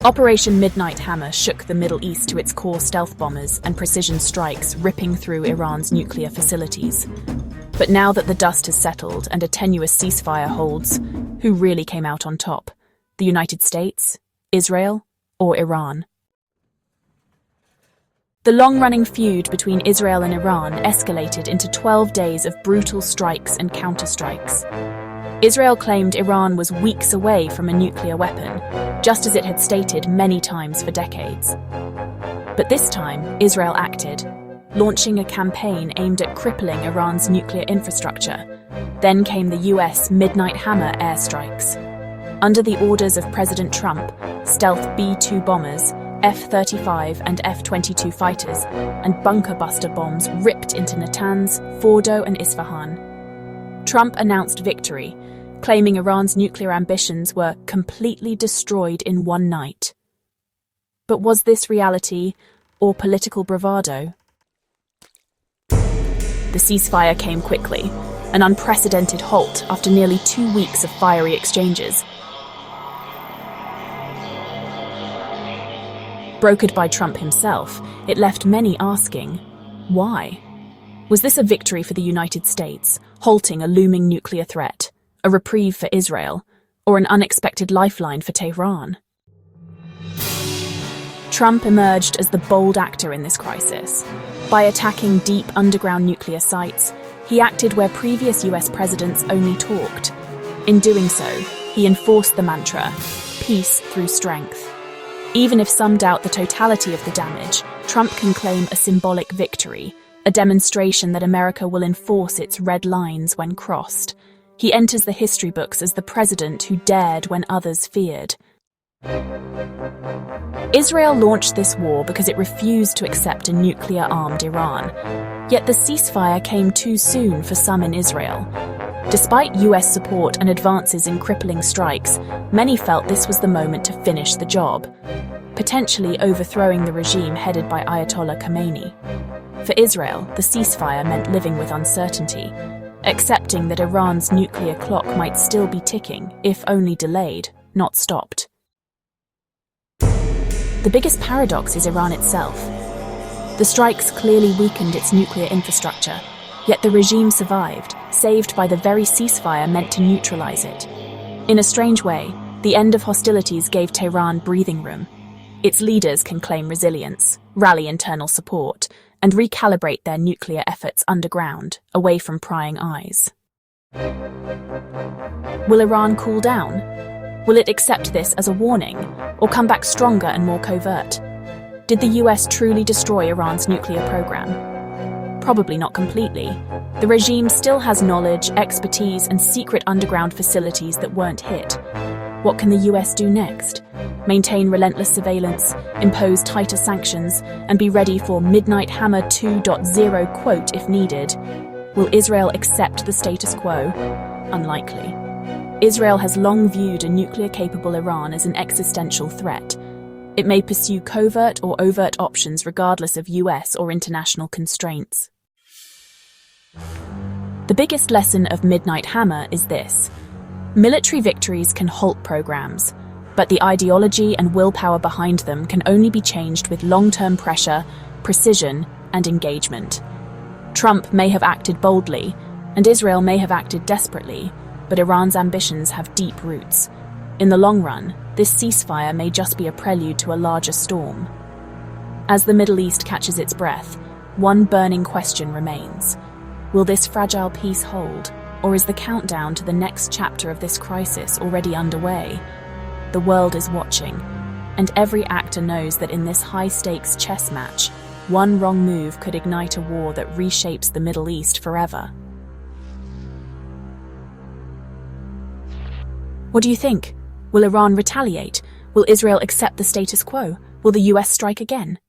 Operation Midnight Hammer shook the Middle East to its core stealth bombers and precision strikes ripping through Iran's nuclear facilities. But now that the dust has settled and a tenuous ceasefire holds, who really came out on top? The United States, Israel, or Iran? The long-running feud between Israel and Iran escalated into 12 days of brutal strikes and counterstrikes. Israel claimed Iran was weeks away from a nuclear weapon, just as it had stated many times for decades. But this time, Israel acted, launching a campaign aimed at crippling Iran's nuclear infrastructure. Then came the US Midnight Hammer airstrikes. Under the orders of President Trump, stealth B-2 bombers, F-35 and F-22 fighters, and bunker-buster bombs ripped into Natanz, Fordo and Isfahan. Trump announced victory, claiming Iran's nuclear ambitions were completely destroyed in one night. But was this reality or political bravado? The ceasefire came quickly, an unprecedented halt after nearly 2 weeks of fiery exchanges. Brokered by Trump himself, it left many asking, why? Was this a victory for the United States, halting a looming nuclear threat, a reprieve for Israel, or an unexpected lifeline for Tehran? Trump emerged as the bold actor in this crisis. By attacking deep underground nuclear sites, he acted where previous US presidents only talked. In doing so, he enforced the mantra, peace through strength. Even if some doubt the totality of the damage, Trump can claim a symbolic victory, a demonstration that America will enforce its red lines when crossed. He enters the history books as the president who dared when others feared. Israel launched this war because it refused to accept a nuclear-armed Iran. Yet the ceasefire came too soon for some in Israel. Despite US support and advances in crippling strikes, many felt this was the moment to finish the job, potentially overthrowing the regime headed by Ayatollah Khamenei. For Israel, the ceasefire meant living with uncertainty, accepting that Iran's nuclear clock might still be ticking, if only delayed, not stopped. The biggest paradox is Iran itself. The strikes clearly weakened its nuclear infrastructure, yet the regime survived, saved by the very ceasefire meant to neutralize it. In a strange way, the end of hostilities gave Tehran breathing room. Its leaders can claim resilience, rally internal support, and recalibrate their nuclear efforts underground, away from prying eyes. Will Iran cool down? Will it accept this as a warning, or come back stronger and more covert? Did the US truly destroy Iran's nuclear program? Probably not completely. The regime still has knowledge, expertise, and secret underground facilities that weren't hit. What can the US do next? Maintain relentless surveillance, impose tighter sanctions, and be ready for Midnight Hammer 2.0 quote if needed. Will Israel accept the status quo? Unlikely. Israel has long viewed a nuclear-capable Iran as an existential threat. It may pursue covert or overt options regardless of US or international constraints. The biggest lesson of Midnight Hammer is this. Military victories can halt programs, but the ideology and willpower behind them can only be changed with long-term pressure, precision, and engagement. Trump may have acted boldly, and Israel may have acted desperately, but Iran's ambitions have deep roots. In the long run, this ceasefire may just be a prelude to a larger storm. As the Middle East catches its breath, one burning question remains. Will this fragile peace hold, or is the countdown to the next chapter of this crisis already underway? The world is watching, and every actor knows that in this high-stakes chess match, one wrong move could ignite a war that reshapes the Middle East forever. What do you think? Will Iran retaliate? Will Israel accept the status quo? Will the US strike again?